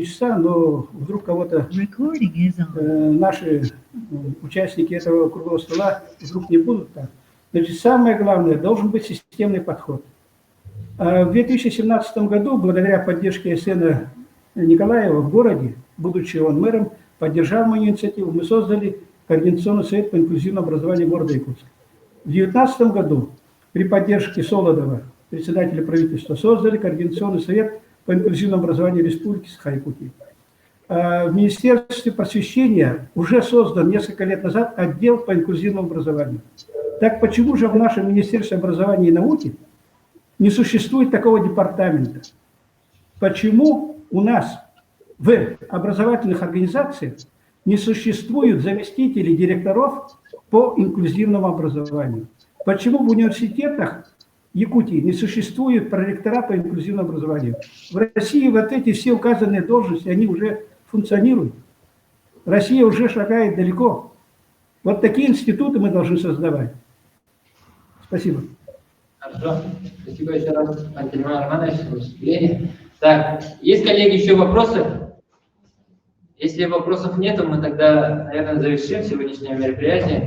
часа, но вдруг кого-то наши участники этого круглого стола вдруг не будут там. Значит, самое главное, должен быть системный подход. В 2017 году, благодаря поддержке СН Николаева в городе, будучи он мэром, поддержал мою инициативу, мы создали Координационный совет по инклюзивному образованию города Якутска. В 2019 году при поддержке Солодова, председателя правительства, создали Координационный совет по инклюзивному образованию Республики Саха-Якутия. В Министерстве просвещения уже создан несколько лет назад отдел по инклюзивному образованию. Так почему же в нашем Министерстве образования и науки не существует такого департамента? Почему у нас в образовательных организациях не существует заместителей директоров по инклюзивному образованию? Почему в университетах Якутии не существует проректора по инклюзивному образованию? В России вот эти все указанные должности, они уже функционируют. Россия уже шагает далеко. Вот такие институты мы должны создавать. Спасибо. Хорошо. Спасибо еще раз, Антон Романович, за выступление. Так, есть, коллеги, еще вопросы? Если вопросов нет, мы тогда, наверное, завершим сегодняшнее мероприятие.